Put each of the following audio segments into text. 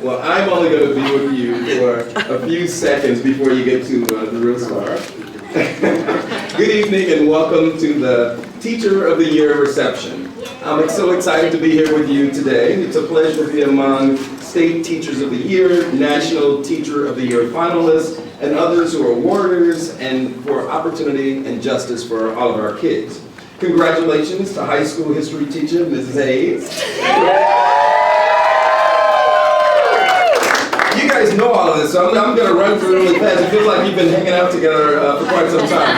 Well, I'm only going to be with you for a few seconds before you get to the real star. Good evening and welcome to the Teacher of the Year reception. I'm so excited to be here with you today. It's a pleasure to be among State Teachers of the Year, National Teacher of the Year finalists, and others who are awarders and for opportunity and justice for all of our kids. Congratulations to high school history teacher, Mrs. Hayes. You guys know all of this, so I'm going to run through really fast. It feels like you've been hanging out together for quite some time.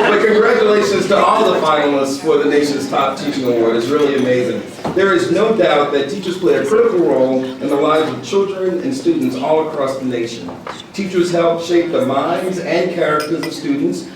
But congratulations to all the finalists for the nation's top teaching award. It's really amazing. There is no doubt that teachers play a critical role in the lives of children and students all across the nation. Teachers help shape the minds and characters of students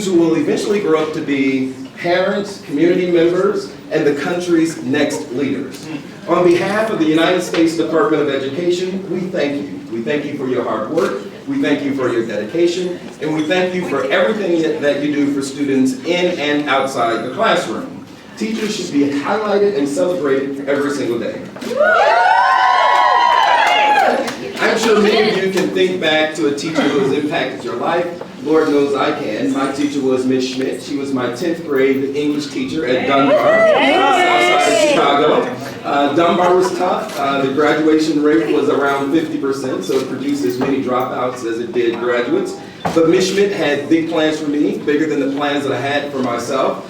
who will eventually grow up to be parents, community members, and the country's next leaders. On behalf of the United States Department of Education, we thank you. We thank you for your hard work, we thank you for your dedication, and we thank you for everything that you do for students in and outside the classroom. Teachers should be highlighted and celebrated every single day. I'm sure many of you can think back to a teacher who has impacted your life. Lord knows I can. My teacher was Ms. Schmidt. She was my 10th grade English teacher at Dunbar, outside of Chicago. Dunbar was tough. The graduation rate was around 50%, so it produced as many dropouts as it did graduates. But Ms. Schmidt had big plans for me, bigger than the plans that I had for myself.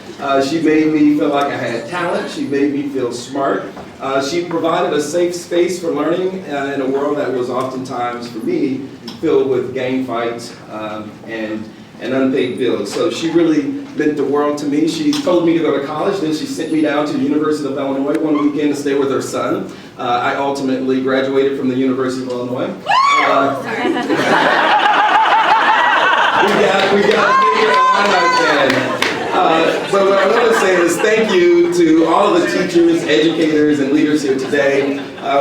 She made me feel like I had talent. She made me feel smart. She provided a safe space for learning in a world that was oftentimes, for me, filled with gang fights and unpaid bills. So she really meant the world to me. She told me to go to college, then she sent me down to the University of Illinois one weekend to stay with her son. I ultimately graduated from the University of Illinois. We got bigger than but what I want to say is thank you to all of the teachers, educators, and leaders here today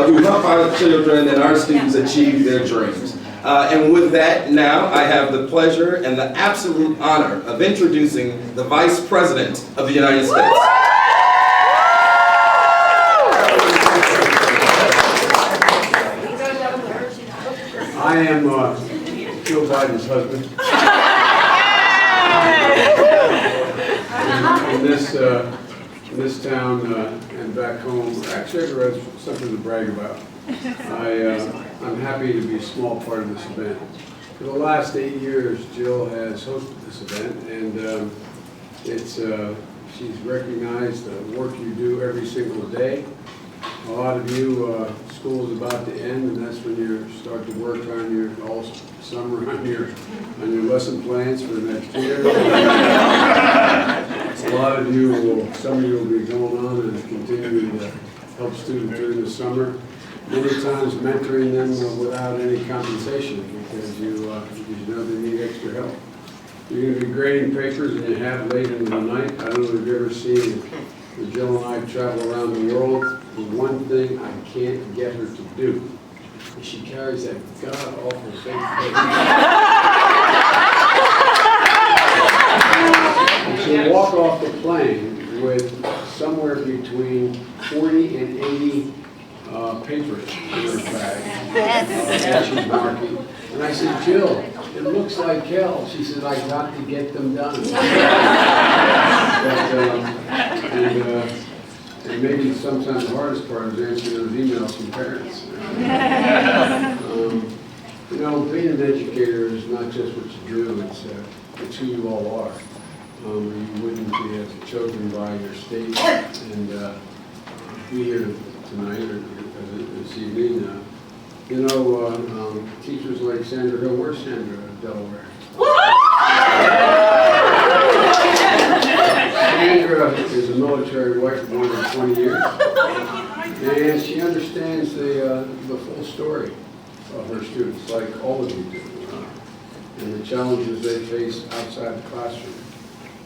who help our children and our students achieve their dreams. And with that, now I have the pleasure and the absolute honor of introducing the Vice President of the United States. I am Joe Biden's husband. In this town and back home, actually I have something to brag about. I'm happy to be a small part of this event. For the last 8 years, Jill has hosted this event, and she's recognized the work you do every single day. A lot of you, school is about to end, and that's when you start to work on your all summer on your lesson plans for the next year. A lot of you some of you will be going on and continuing to help students during the summer. Many times mentoring them without any compensation because you know they need extra help. You're going to be grading papers and you have late into the night. I don't know if you've ever seen Jill and I travel around the world. The one thing I can't get her to do is she carries that god-awful big paper. She'll walk off the plane with somewhere between 40 and 80 papers in her bag. And she's marking. And I said, Jill, it looks like hell. She said, I got to get them done. And maybe sometimes the hardest part is answering those emails from parents. You know, being an educator is not just what you do, it's who you all are. You wouldn't be as chosen by your state and be here tonight or this evening. You know, teachers like Sandra Hill, where's Sandra, Delaware? Sandra is a military wife for more than 20 years, and she understands the full story of her students, like all of you do, and the challenges they face outside the classroom.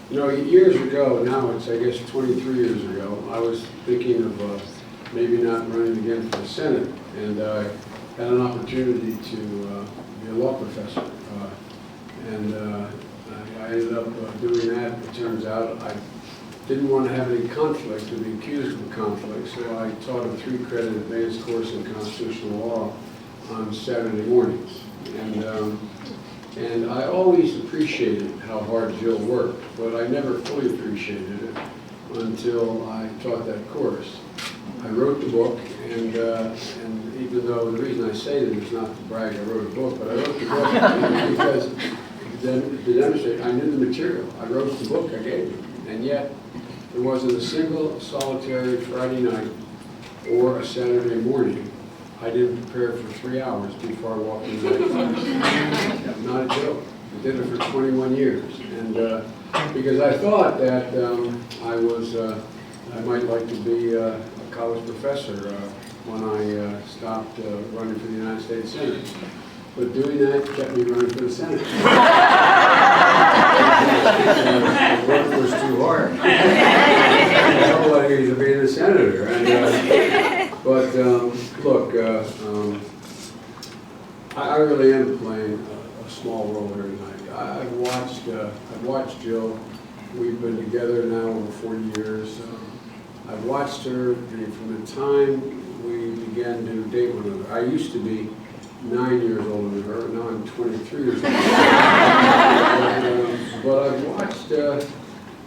You know, years ago, now it's I guess 23 years ago, I was thinking of maybe not running again for the Senate, and I had an opportunity to be a law professor, and I ended up doing that. It turns out I didn't want to have any conflict or be accused of a conflict, so I taught a 3-credit advanced course in constitutional law on Saturday mornings. And I always appreciated how hard Jill worked, but I never fully appreciated it until I taught that course. I wrote the book, and even though the reason I say that is not to brag, I wrote a book, but I wrote the book because then to demonstrate I knew the material. I wrote the book I gave you, and yet there wasn't a single solitary Friday night or a Saturday morning I didn't prepare for 3 hours before I walked in the night. Not a joke. I did it for 21 years, and because I thought that I might like to be a college professor when I stopped running for the United States Senate. But doing that kept me running for the Senate. The work was too hard. Nobody to be the senator. But look, I really am playing a small role here tonight. I've watched Jill. We've been together now over 40 years. I've watched her from the time we began to date one another. I used to be 9 years older than her, now I'm 23 years old. But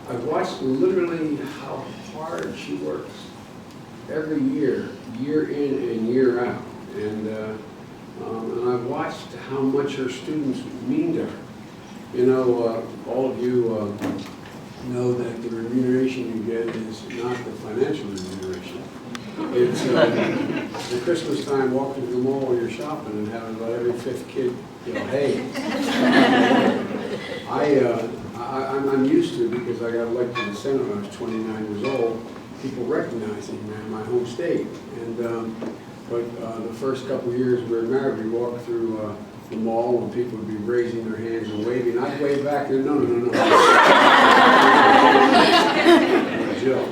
I've watched literally how hard she works every year in and year out. And I've watched how much her students mean to her. You know, all of you know that the remuneration you get is not the financial remuneration. It's the Christmas time, walking through the mall when you're shopping and having about every 5th kid, you know, hey. I'm used to it because I got elected to the Senate when I was 29 years old. People recognizing me in my home state. And but the first couple of years we were married, we walked through the mall and people would be raising their hands and waving. I'd wave back and no. Jill.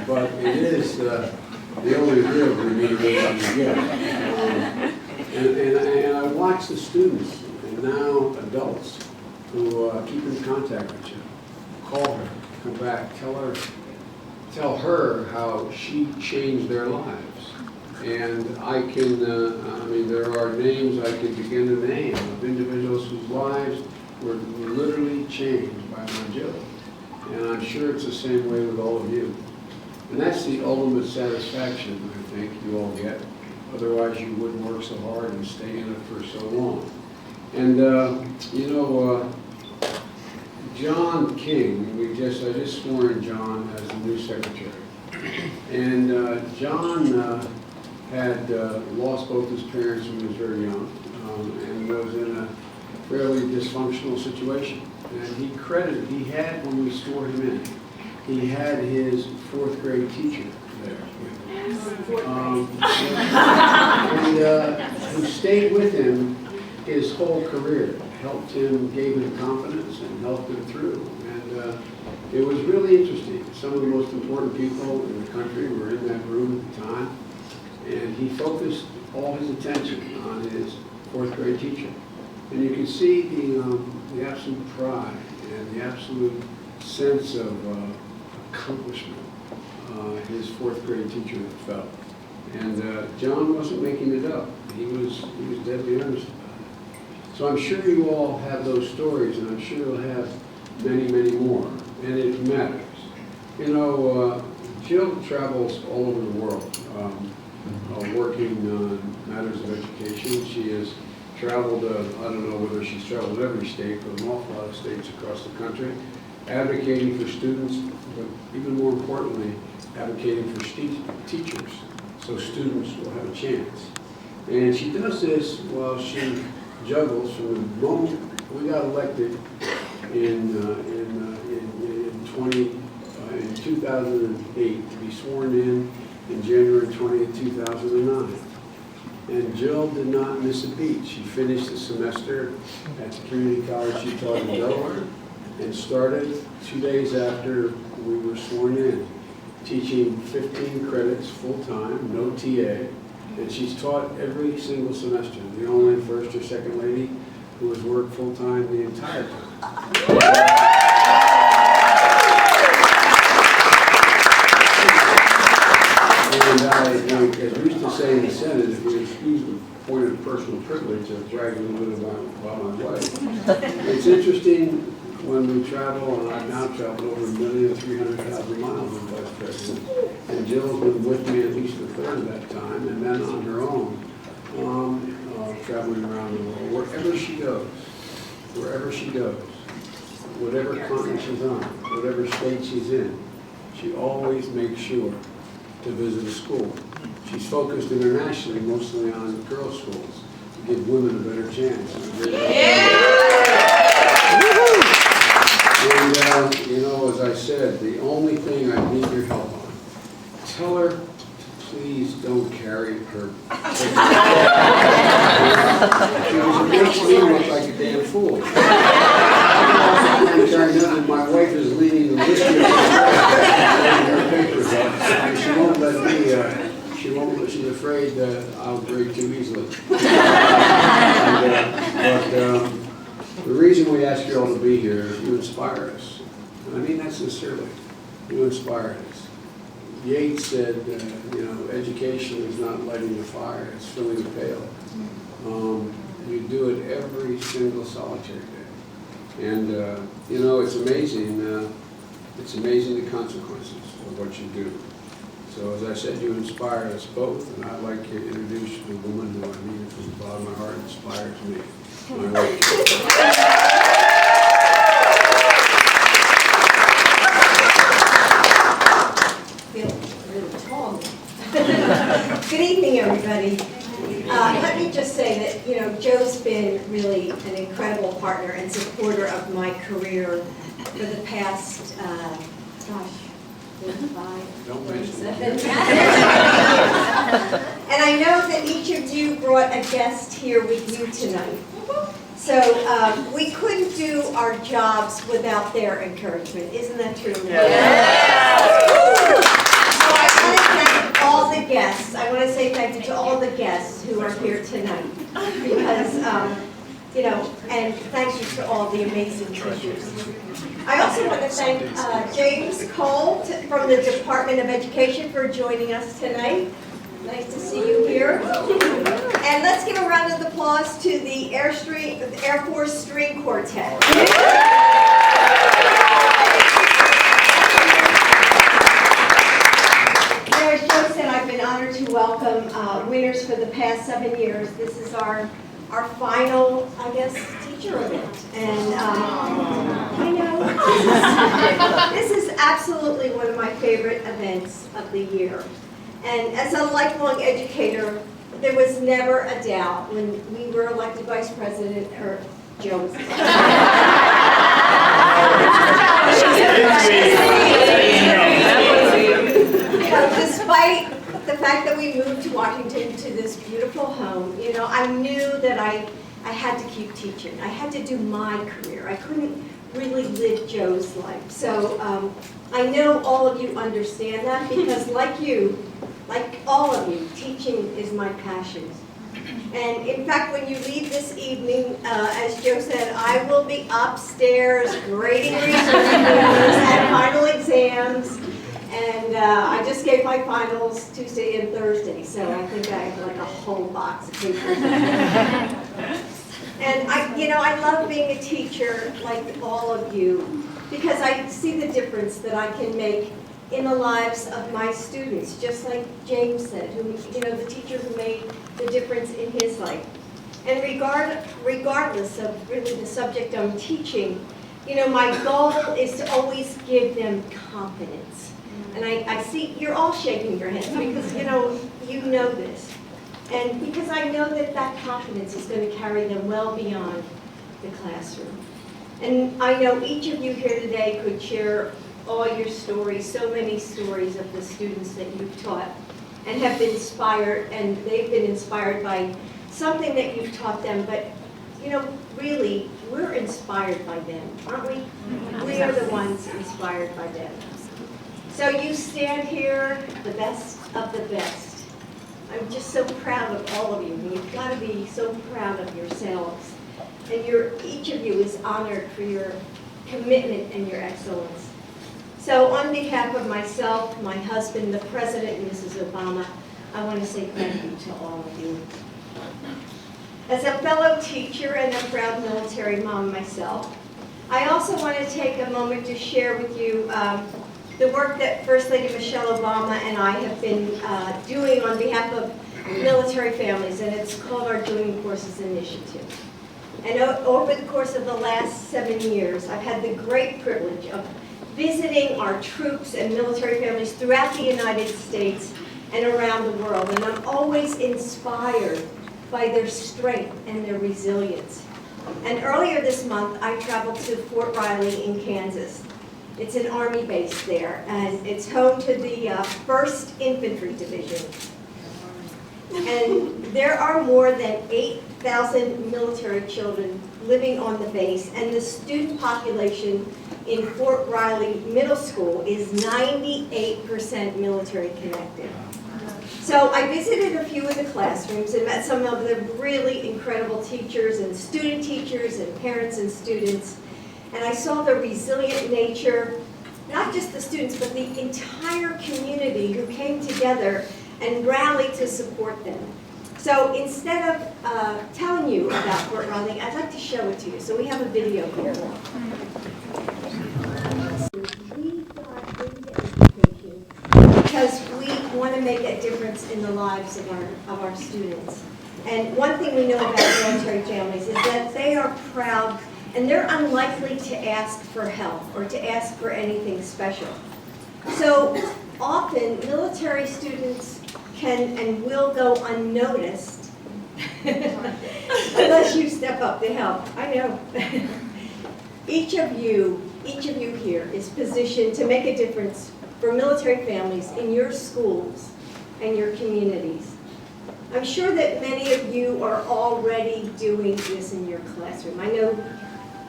But it is the only real remuneration you get. And I watch the students, and now adults, who keep in contact with you. Call her, come back, tell her how she changed their lives. And I can, there are names I can begin to name of individuals whose lives were literally changed by my Jill. And I'm sure it's the same way with all of you. And that's the ultimate satisfaction, I think, you all get. Otherwise, you wouldn't work so hard and stay in it for so long. And, John King, I just swore in John as the new secretary. And John had lost both his parents when he was very young and was in a fairly dysfunctional situation. And he had, when we swore him in, he had his 4th grade teacher there with him. Who stayed with him his whole career, helped him, gave him confidence, and helped him through. And it was really interesting. Some of the most important people in the country were in that room at the time, and he focused all his attention on his 4th grade teacher. And you can see the absolute pride and the absolute sense of accomplishment his 4th grade teacher felt. And John wasn't making it up. He was deadly earnest about it. So I'm sure you all have those stories, and I'm sure you'll have many, many more. And it matters. You know, Jill travels all over the world working on matters of education. She has traveled, I don't know whether she's traveled every state, but an awful lot of states across the country, advocating for students, but even more importantly, advocating for teachers, so students will have a chance. And she does this while she juggles from the moment we got elected in 2008 to be sworn in January 20th, 2009. And Jill did not miss a beat. She finished the semester at the community college she taught in Delaware and started 2 days after we were sworn in, teaching 15 credits full-time, no TA, and she's taught every single semester, the only first or second lady who has worked full-time the entire time. privilege of bragging a little bit about my wife. It's interesting when we travel, and I've now traveled over 1,300,000 miles as vice president, and Jill's been with me at least a third of that time, and then on her own, traveling around the world, wherever she goes, whatever continent she's on, whatever state she's in, she always makes sure to visit a school. She's focused internationally, mostly on girls' schools, to give women a better chance. And, you know, as I said, the only thing I need your help on, tell her to please don't carry her. It makes me look like a damn fool. My wife is leading the list of her papers up. She won't let me, she's afraid that I'll break too easily. The reason we ask you all to be here is you inspire us. And I mean that sincerely. You inspire us. Yeats said, you know, education is not lighting the fire, it's filling the pail. You do it every single solitary day. And, you know, it's amazing the consequences of what you do. So as I said, you inspire us both, and I'd like to introduce the woman who I mean from the bottom of my heart inspires me. My wife. Feel really tall. Good evening, everybody. Let me just say that, you know, Joe's been really an incredible partner and supporter of my career for the past, 45, Don't mention 47. And I know that each of you brought a guest here with you tonight. So we couldn't do our jobs without their encouragement. Isn't that true? So I want to thank all the guests. I want to say thank you to all the guests who are here tonight. Because, you know, and thank you to all the amazing teachers. I also want to thank James Cole from the Department of Education for joining us tonight. Nice to see you here. And let's give a round of applause to the Air Force String Quartet. As Joe said, I've been honored to welcome winners for the past 7 years. This is our final, I guess, teacher event. And I know, this is absolutely one of my favorite events of the year. And as a lifelong educator, there was never a doubt when we were elected vice president, or Joe was despite the fact that we moved to Washington to this beautiful home, you know, I knew that I had to keep teaching. I had to do my career. I couldn't really live Joe's life. So I know all of you understand that because like you, like all of you, teaching is my passion. And in fact, when you leave this evening, as Joe said, I will be upstairs grading research papers and final exams. And I just gave my finals Tuesday and Thursday, so I think I have like a whole box of papers. And I love being a teacher like all of you because I see the difference that I can make in the lives of my students, just like James said, the teacher who made the difference in his life. And regardless of really the subject I'm teaching, my goal is to always give them confidence. And I see you're all shaking your heads because you know this. And because I know that confidence is going to carry them well beyond the classroom. And I know each of you here today could share all your stories, so many stories of the students that you've taught and have been inspired, and they've been inspired by something that you've taught them, but really, we're inspired by them, aren't we? We are the ones inspired by them. So you stand here, the best of the best. I'm just so proud of all of you, and you've got to be so proud of yourselves. And each of you is honored for your commitment and your excellence. So on behalf of myself, my husband, the President, and Mrs. Obama, I want to say thank you to all of you. As a fellow teacher and a proud military mom myself, I also want to take a moment to share with you the work that First Lady Michelle Obama and I have been doing on behalf of military families, and it's called our Joining Forces Initiative. And over the course of the last 7 years, I've had the great privilege of visiting our troops and military families throughout the United States and around the world, and I'm always inspired by their strength and their resilience. And earlier this month, I traveled to Fort Riley in Kansas. It's an Army base there, and it's home to the 1st Infantry Division. And there are more than 8,000 military children living on the base, and the student population in Fort Riley Middle School is 98% military connected. So I visited a few of the classrooms and met some of the really incredible teachers and student teachers and parents and students. And I saw the resilient nature, not just the students, but the entire community who came together and rallied to support them. So instead of telling you about Fort Riley, I'd like to show it to you. So we have a video here. We got into education because we want to make a difference in the lives of our students. And one thing we know about military families is that they are proud and they're unlikely to ask for help or to ask for anything special. So often military students can and will go unnoticed unless you step up to help. I know. Each of you here is positioned to make a difference for military families in your schools and your communities. I'm sure that many of you are already doing this in your classroom. I know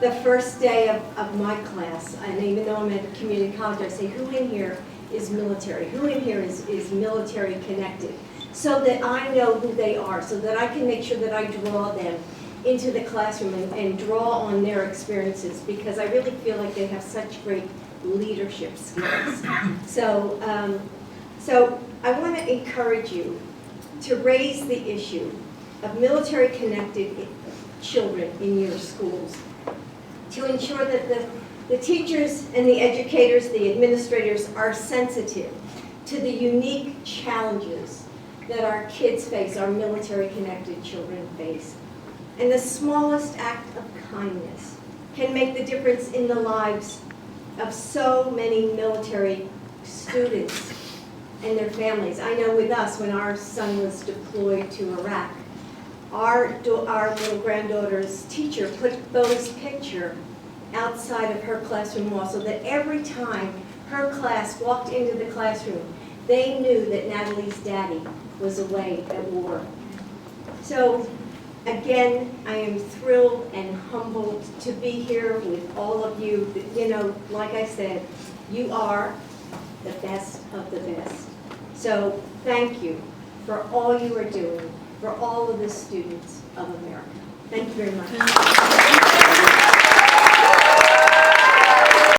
the first day of my class, and even though I'm at a community college, I say, who in here is military? Who in here is military connected? So that I know who they are, so that I can make sure that I draw them into the classroom and draw on their experiences, because I really feel like they have such great leadership skills. So I want to encourage you to raise the issue of military connected children in your schools, to ensure that the teachers and the educators, the administrators are sensitive to the unique challenges that our kids face, our military-connected children face. And the smallest act of kindness can make the difference in the lives of so many military students and their families. I know with us, when our son was deployed to Iraq, our little granddaughter's teacher put Bo's picture outside of her classroom wall so that every time her class walked into the classroom, they knew that Natalie's daddy was away at war. So again, I am thrilled and humbled to be here with all of you. You know, like I said, you are the best of the best. So thank you for all you are doing for all of the students of America. Thank you very much.